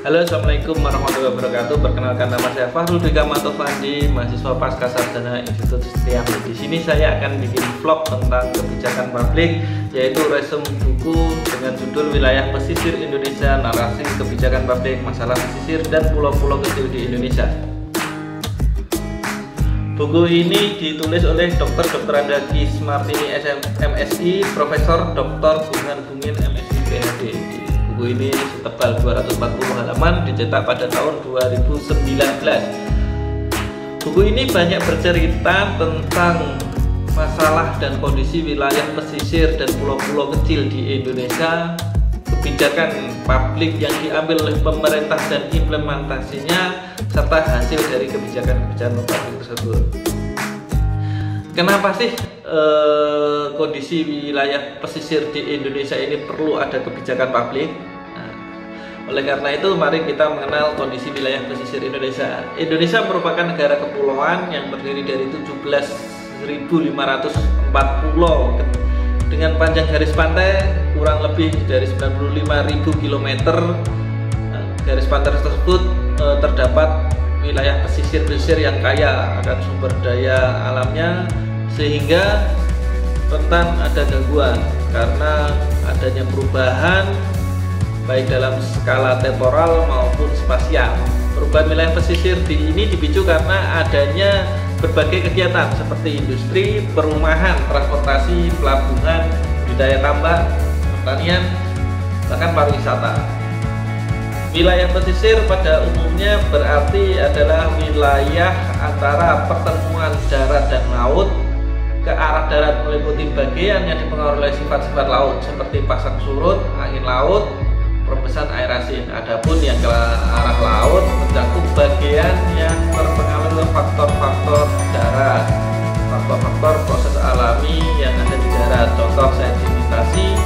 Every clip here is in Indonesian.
Halo, assalamualaikum warahmatullahi wabarakatuh. Perkenalkan, nama saya Fahrul Dikamanto Fandi, mahasiswa pasca sarjana Institut Setiami. Di sini saya akan bikin vlog tentang kebijakan publik, yaitu resume buku dengan judul Wilayah Pesisir Indonesia, narasi kebijakan publik, masalah pesisir dan pulau-pulau kecil di Indonesia. Buku ini ditulis oleh Dr. Anda Gismartini MSI, Profesor Dr. Bungan Bungin MSI PhD. Buku ini setebal 240 halaman, dicetak pada tahun 2019. Buku ini banyak bercerita tentang masalah dan kondisi wilayah pesisir dan pulau-pulau kecil di Indonesia, kebijakan publik yang diambil oleh pemerintah dan implementasinya, serta hasil dari kebijakan-kebijakan publik tersebut. Kenapa sih kondisi wilayah pesisir di Indonesia ini perlu ada kebijakan publik? Nah, oleh karena itu, mari kita mengenal kondisi wilayah pesisir Indonesia. Indonesia merupakan negara kepulauan yang terdiri dari 17.504 pulau dengan panjang garis pantai kurang lebih dari 95.000 km. Garis pantai tersebut terdapat wilayah pesisir yang kaya akan sumber daya alamnya, sehingga rentan ada gangguan karena adanya perubahan baik dalam skala temporal maupun spasial. Perubahan wilayah pesisir ini dipicu karena adanya berbagai kegiatan seperti industri, perumahan, transportasi, pelabuhan, budidaya tambak, pertanian, bahkan pariwisata. Wilayah pesisir pada umumnya berarti adalah wilayah antara pertemuan darat dan laut. Ke arah darat meliputi bagian yang dipengaruhi oleh sifat-sifat laut seperti pasang surut, angin laut, perembesan air asin. Adapun yang ke arah laut mencakup bagian yang terpengaruh oleh faktor-faktor darat, faktor-faktor proses alami yang ada di darat, contoh sedimentasi,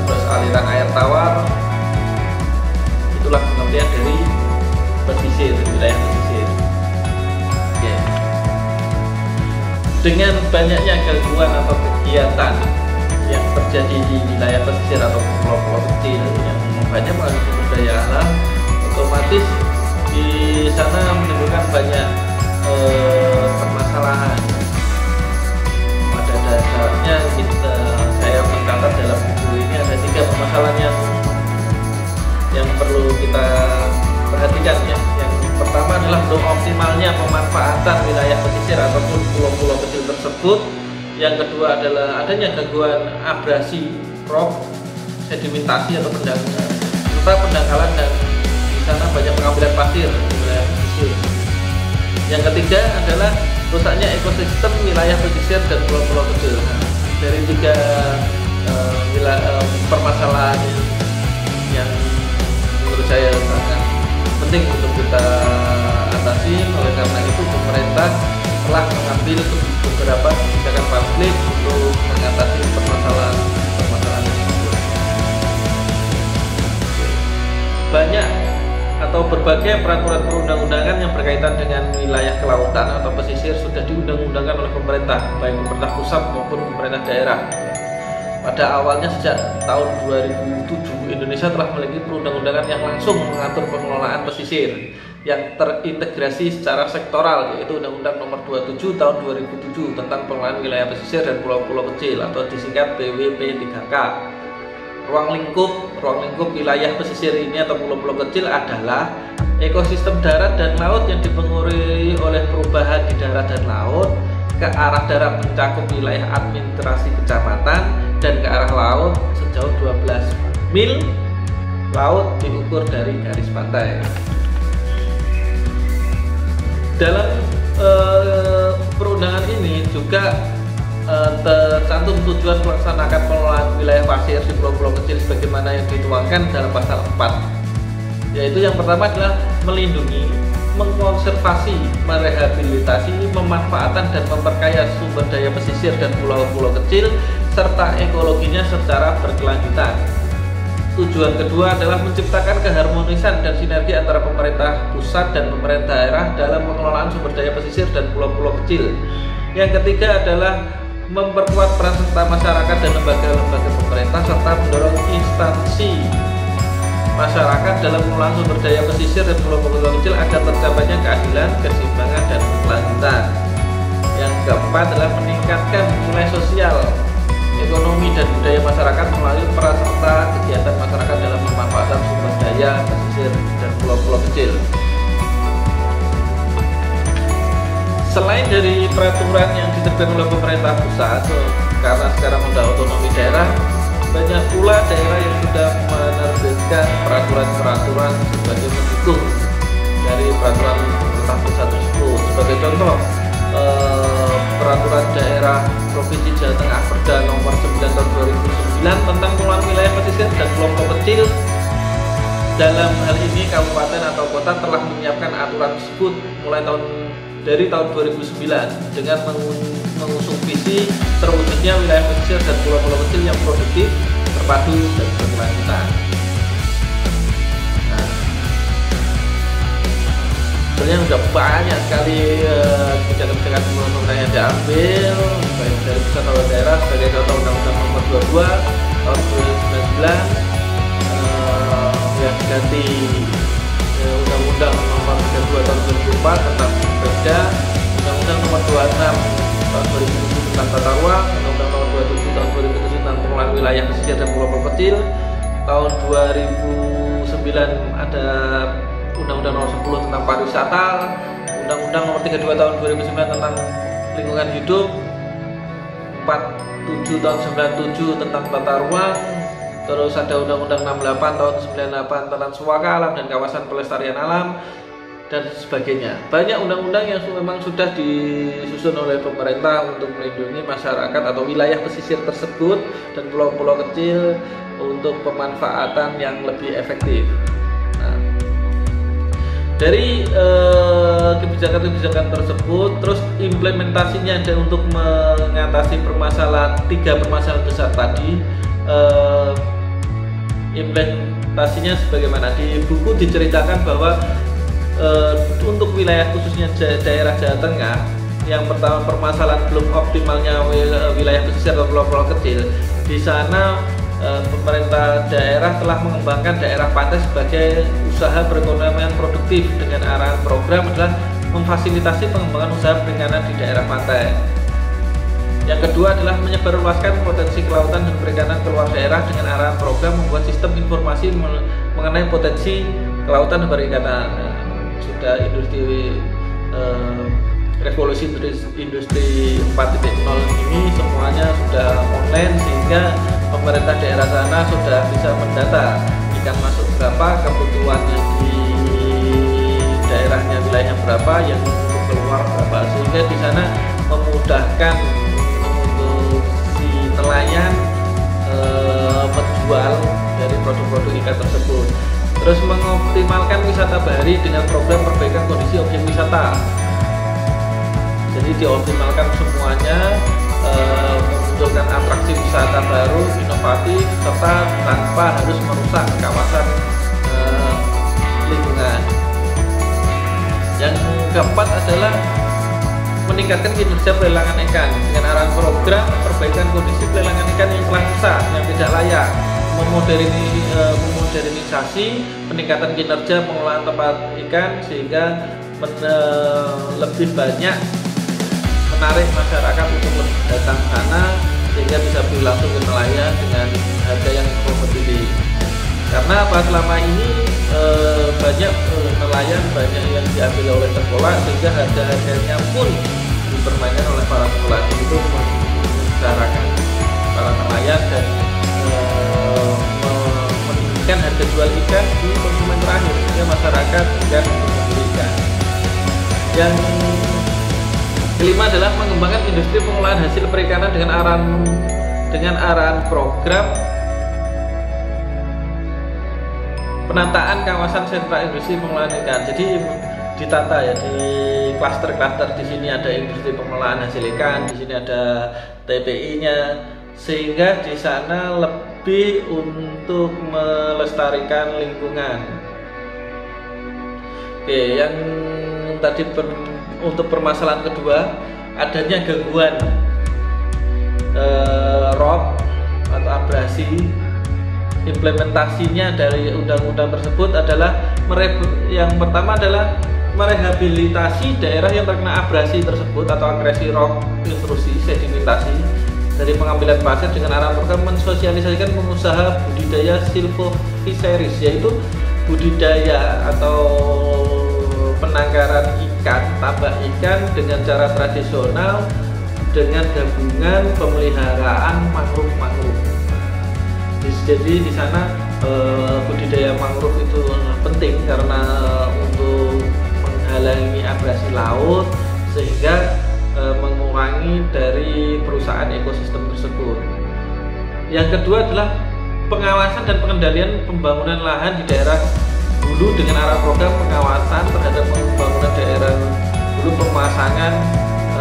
terus aliran air tawar. Itulah pengertian dari pesisir, wilayah pesisir. Oke. Dengan banyaknya gangguan atau kegiatan yang terjadi di wilayah pesisir atau pulau-pulau kecil yang banyak mengalami sumber daya alam, otomatis di sana menimbulkan banyak permasalahan. Pada dasarnya saya mencatat dalam buku ini ada 3 permasalahan yang perlu kita perhatikan ya. Yang pertama adalah belum optimalnya pemanfaatan wilayah pesisir ataupun pulau-pulau kecil tersebut. Yang kedua adalah adanya gangguan abrasi rock, sedimentasi atau pendangkalan, serta pendangkalan, dan di sana banyak pengambilan pasir di wilayah pesisir. Yang ketiga adalah rusaknya ekosistem wilayah pesisir dan pulau-pulau kecil. Dari 3 permasalahan yang menurut saya sangat penting untuk kita atasi. Oleh karena itu, pemerintah telah mengambil beberapa kebijakan publik untuk mengatasi permasalahan tersebut. Banyak atau berbagai peraturan perundang-undangan yang berkaitan dengan wilayah kelautan atau pesisir sudah diundang-undangkan oleh pemerintah, baik pemerintah pusat maupun pemerintah daerah. Pada awalnya sejak tahun 2007, Indonesia telah memiliki perundang-undangan yang langsung mengatur pengelolaan pesisir yang terintegrasi secara sektoral, yaitu Undang-Undang Nomor 27 Tahun 2007 tentang pengelolaan wilayah pesisir dan pulau-pulau kecil atau disingkat PWP3K. Ruang lingkup wilayah pesisir ini atau pulau-pulau kecil adalah ekosistem darat dan laut yang dipengaruhi oleh perubahan di darat dan laut. Ke arah darat mencakup wilayah administrasi kecamatan, dan ke arah laut sejauh 12 mil laut diukur dari garis pantai. Dalam perundangan ini juga tercantum tujuan melaksanakan pengelolaan wilayah pasir di pulau-pulau kecil sebagaimana yang dituangkan dalam pasal 4, yaitu yang pertama adalah melindungi, mengkonservasi, merehabilitasi, pemanfaatan dan memperkaya sumber daya pesisir dan pulau-pulau kecil serta ekologinya secara berkelanjutan. Tujuan kedua adalah menciptakan keharmonisan dan sinergi antara pemerintah pusat dan pemerintah daerah dalam pengelolaan sumber daya pesisir dan pulau-pulau kecil. Yang ketiga adalah memperkuat peran serta masyarakat dan lembaga-lembaga pemerintah serta mendorong instansi masyarakat dalam pengelolaan sumber daya pesisir dan pulau-pulau kecil agar tercapainya keadilan, keseimbangan, dan kelanjutan. Yang keempat adalah meningkatkan nilai sosial, ekonomi, dan budaya masyarakat melalui peran serta kegiatan masyarakat dalam pemanfaatan sumber daya pesisir dan pulau-pulau kecil. Selain dari peraturan yang diterbitkan oleh pemerintah pusat, karena sekarang sudah otonomi daerah, banyak pula daerah yang sudah menerbitkan peraturan-peraturan sebagai pendukung dari peraturan pemerintah pusat tersebut. Sebagai contoh, peraturan daerah Provinsi Jawa Tengah Perda nomor 9 tahun 2009 tentang pengelolaan wilayah pesisir dan pulau kecil. Dalam hal ini kabupaten atau kota telah menyiapkan aturan tersebut dari tahun 2009 dengan mengusung visi terwujudnya wilayah pesisir dan pulau-pulau kecil yang produktif, terpadu, dan berkelanjutan. Sebenarnya sudah banyak sekali kebijakan-kebijakan pemerintah yang diambil baik dari pusat atau daerah, sebagai contoh Undang-Undang Nomor 22 tahun 2019 yang diganti Undang-Undang Nomor 32 tahun 2004 tentang Perda, Undang-Undang Nomor 26 tahun 2007 tentang tata ruang, Undang-Undang Nomor 27 tahun 2007 tentang pengelolaan wilayah pesisir dan pulau-pulau kecil. Tahun 2009 ada Undang-Undang Nomor 10 tentang pariwisata, Undang-Undang Nomor 32 tahun 2009 tentang lingkungan hidup, 47 tahun 97 tentang tata ruang, terus ada Undang-Undang 68 tahun 98 tentang suaka alam dan kawasan pelestarian alam, dan sebagainya. Banyak undang-undang yang memang sudah disusun oleh pemerintah untuk melindungi masyarakat atau wilayah pesisir tersebut dan pulau-pulau kecil untuk pemanfaatan yang lebih efektif. Nah, dari kebijakan-kebijakan tersebut, terus implementasinya ada untuk mengatasi tiga permasalahan besar tadi. Implementasinya sebagaimana di buku diceritakan bahwa untuk wilayah khususnya daerah Jawa Tengah, yang pertama permasalahan belum optimalnya wilayah pesisir atau pulau-pulau kecil. Di sana pemerintah daerah telah mengembangkan daerah pantai sebagai usaha perekonomian produktif dengan arahan program adalah memfasilitasi pengembangan usaha perikanan di daerah pantai. Yang kedua adalah menyebarluaskan potensi kelautan dan perikanan keluar daerah dengan arahan program membuat sistem informasi mengenai potensi kelautan dan perikanan. Sudah industri revolusi industri 4.0 ini semuanya sudah online, sehingga pemerintah daerah sana sudah bisa mendata ikan masuk berapa, kebutuhannya di daerahnya wilayahnya berapa, yang keluar berapa, sehingga di sana memudahkan untuk si nelayan menjual dari produk-produk ikan tersebut. Terus mengoptimalkan wisata bahari dengan program perbaikan kondisi objek wisata. Jadi dioptimalkan semuanya, memunculkan atraksi wisata baru, inovatif, serta tanpa harus merusak kawasan lingkungan. Yang keempat adalah meningkatkan kinerja pelelangan ikan dengan arahan program perbaikan kondisi pelelangan ikan yang telah rusak, yang tidak layak, memodernisasi, peningkatan kinerja pengelolaan tempat ikan sehingga lebih banyak menarik masyarakat untuk datang ke sana, sehingga bisa beli langsung ke nelayan dengan harga yang kompetitif. Karena apa, selama ini banyak nelayan banyak yang diambil oleh tengkulak, sehingga harga-harganya pun dipermainkan oleh para tengkulak. Itu menyengsarakan para nelayan dan meninggikan harga jual ikan di konsumen terakhir, sehingga masyarakat enggan untuk membeli ikan. Yang kelima adalah mengembangkan industri pengolahan hasil perikanan dengan arahan program penataan kawasan sentra industri pengolahan ikan. Jadi ditata ya di klaster-klaster. Di sini ada industri pengelolaan hasil ikan, di sini ada TPI-nya, sehingga di sana lebih untuk melestarikan lingkungan. Oke, yang tadi untuk permasalahan kedua, adanya gangguan rop atau abrasi. Implementasinya dari undang-undang tersebut adalah yang pertama adalah merehabilitasi daerah yang terkena abrasi tersebut atau agresi rop, intrusi, sedimentasi dari pengambilan pasir dengan arah program mensosialisasikan pengusaha budidaya silvofisheries, yaitu budidaya atau penangkaran ikan, tambak ikan dengan cara tradisional dengan gabungan pemeliharaan mangrove. Jadi di sana budidaya mangrove itu penting karena untuk menghalangi abrasi laut sehingga mengurangi dari perusahaan ekosistem tersebut. Yang kedua adalah pengawasan dan pengendalian pembangunan lahan di daerah hulu dengan arah program pengawasan terhadap pembangunan daerah hulu, pemasangan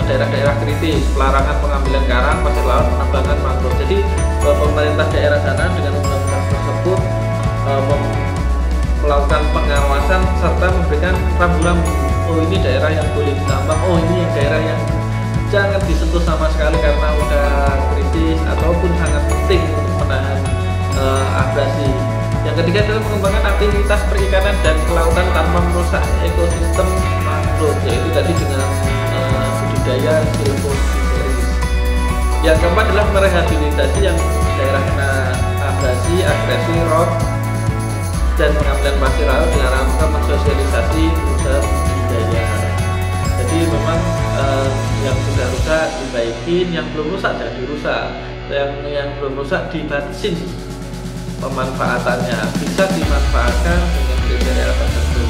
daerah-daerah kritis, pelarangan pengambilan karang, pasir laut, penambangan mangrove. Jadi pemerintah daerah sana dengan undang-undang tersebut melakukan pengawasan serta memberikan rambu-rambu. Oh, ini daerah yang boleh ditambang, oh ini yang daerah yang jangan disentuh sama sekali karena udah kritis ataupun sangat penting untuk menahan abrasi. Yang ketiga adalah pengembangan aktivitas perikanan dan kelautan tanpa merusak ekosistem mangrove, yaitu tadi dengan budidaya silvofisheries. Yang keempat adalah merehabilitasi yang daerah kena abrasi, agresi rop dan pengambilan pasir laut dengan rangka mensosialisasi usaha budidaya. Jadi memang yang sudah rusak dibaikin, yang belum rusak jangan dirusak, yang belum rusak dibatasin pemanfaatannya, bisa dimanfaatkan dengan kriteria tertentu.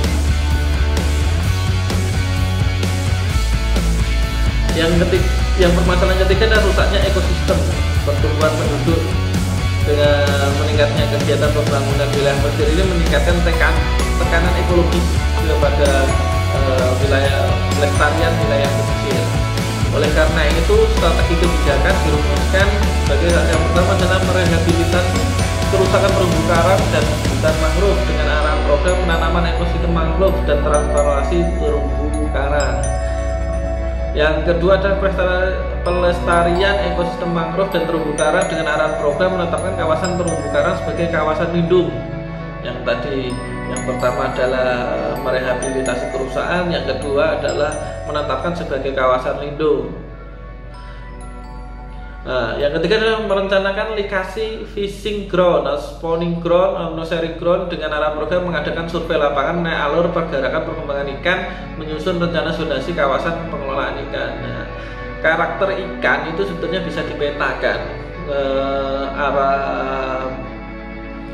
Yang permasalahan ketiga adalah rusaknya ekosistem, pertumbuhan penduduk dengan meningkatnya kegiatan pembangunan wilayah pesisir ini meningkatkan tekanan ekologis kepada wilayah pelestarian wilayah pesisir. Oleh karena itu strategi kebijakan dirumuskan sebagai yang pertama adalah merehabilitasi kerusakan terumbu karang dan hutan mangrove dengan arah program penanaman ekosistem mangrove dan transformasi terumbu karang. Yang kedua adalah pelestarian ekosistem mangrove dan terumbu karang dengan arahan program menetapkan kawasan terumbu karang sebagai kawasan lindung. Yang tadi yang pertama adalah merehabilitasi kerusakan, yang kedua adalah menetapkan sebagai kawasan lindung. Nah, yang ketiga adalah merencanakan likasi fishing ground, spawning ground, nursery ground dengan arah program mengadakan survei lapangan mengenai alur pergerakan perkembangan ikan, menyusun rencana zonasi kawasan pengelolaan ikan. Nah, karakter ikan itu sebetulnya bisa dipetakan arah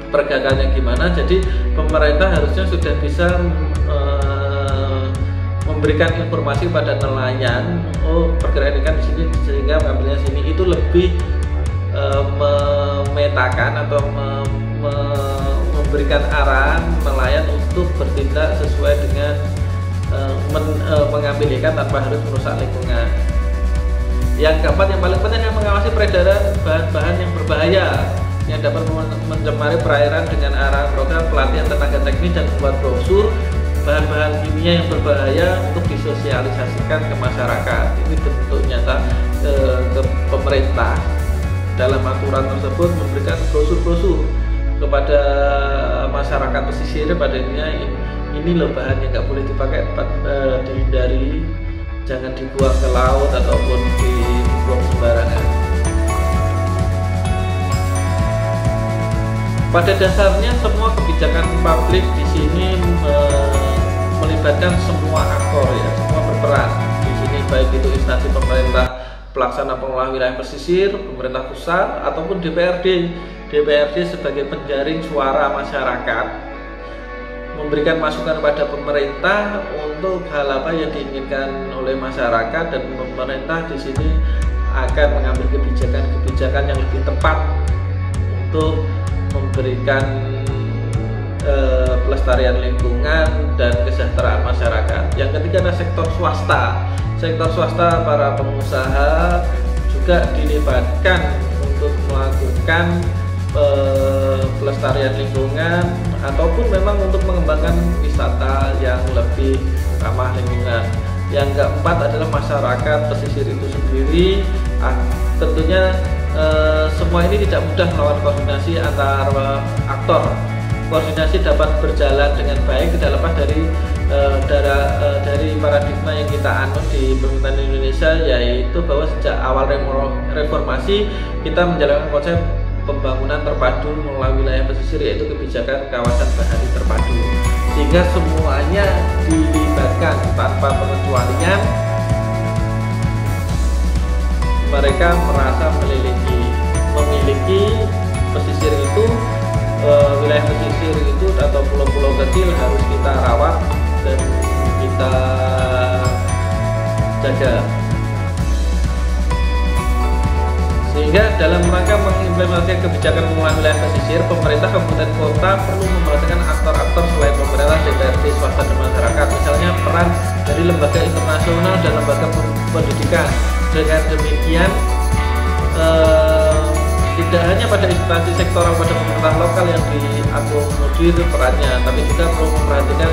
pergerakannya gimana. Jadi pemerintah harusnya sudah bisa memberikan informasi pada nelayan, oh pergerakan ikan di sini sehingga mengambilnya sini, itu lebih memetakan atau memberikan arahan nelayan untuk bertindak sesuai dengan mengambil ikan tanpa harus merusak lingkungan. Yang keempat yang paling penting adalah mengawasi peredaran bahan-bahan yang berbahaya yang dapat mencemari perairan dengan arah program pelatihan tenaga teknis dan membuat brosur bahan-bahan kimia yang berbahaya untuk disosialisasikan ke masyarakat. Ini bentuk nyata ke pemerintah dalam aturan tersebut memberikan brosur-brosur kepada masyarakat pesisir pada ini loh bahan yang nggak boleh dipakai, dihindari, jangan dibuang ke laut ataupun dibuang sembarangan. Pada dasarnya semua kebijakan publik di sini melibatkan semua aktor ya, semua berperan di sini, baik itu instansi pemerintah pelaksana pengelola wilayah pesisir, pemerintah pusat ataupun DPRD sebagai penjaring suara masyarakat, memberikan masukan kepada pemerintah untuk hal apa yang diinginkan oleh masyarakat, dan pemerintah di sini akan mengambil kebijakan yang lebih tepat untuk memberikan pelestarian lingkungan dan kesejahteraan masyarakat. Yang ketiga adalah sektor swasta. Sektor swasta, para pengusaha juga dilibatkan untuk melakukan pelestarian lingkungan ataupun memang untuk mengembangkan wisata yang lebih ramah lingkungan. Yang keempat adalah masyarakat pesisir itu sendiri. Tentunya semua ini tidak mudah melawan koordinasi antar aktor. Koordinasi dapat berjalan dengan baik tidak lepas dari paradigma yang kita anut di pemerintahan Indonesia, yaitu bahwa sejak awal reformasi kita menjalankan konsep pembangunan terpadu melalui wilayah pesisir, yaitu kebijakan kawasan bahari terpadu, sehingga semuanya dilibatkan tanpa pengecualian. Mereka merasa memiliki pesisir itu, wilayah pesisir itu atau pulau-pulau kecil harus kita rawat dan kita jaga. Sehingga dalam rangka mengimplementasikan kebijakan pengelolaan wilayah pesisir, pemerintah kabupaten kota perlu memperhatikan aktor-aktor selain pemerintah, DPRD, swasta, dan masyarakat. Misalnya peran dari lembaga internasional dan lembaga pendidikan. Dengan demikian tidak hanya pada instansi sektoral pada pemerintah lokal yang diakomodir perannya, tapi juga perlu memperhatikan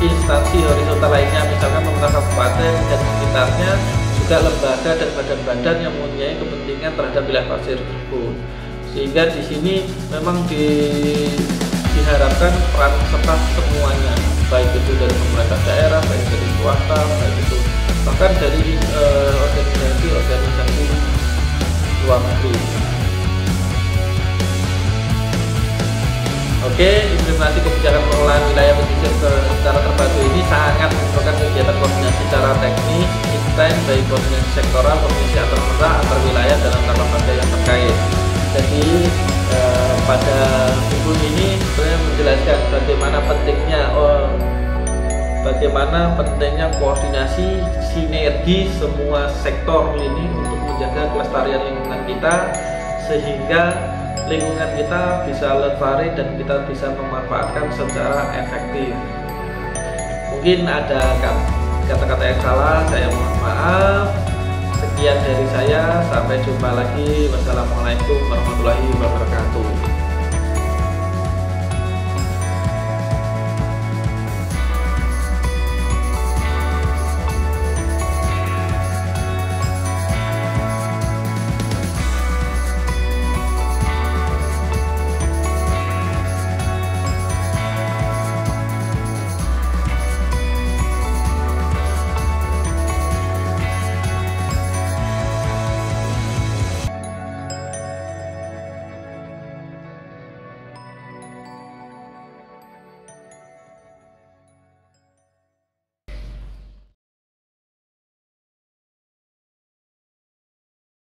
instansi horizontal lainnya, misalkan pemerintah kabupaten dan sekitarnya, juga lembaga dan badan-badan yang mempunyai kepentingan terhadap wilayah pesisir tersebut. Sehingga di sini memang diharapkan peran serta semuanya, baik itu dari pemerintah daerah, baik dari swasta, baik itu bahkan dari organisasi luar negeri. Oke, implementasi kebijakan pengelolaan wilayah pesisir secara terpadu ini sangat memerlukan kegiatan koordinasi secara teknis, intens, baik koordinasi sektoral, koordinasi antar pemerintah, antar wilayah, dan antar lembaga yang terkait. Jadi pada buku ini sebenarnya menjelaskan bagaimana pentingnya koordinasi sinergi semua sektor ini untuk menjaga kelestarian lingkungan kita, sehingga lingkungan kita bisa lestari dan kita bisa memanfaatkan secara efektif. Mungkin ada kata-kata yang salah, saya mohon maaf. Sekian dari saya, sampai jumpa lagi. Wassalamualaikum warahmatullahi wabarakatuh.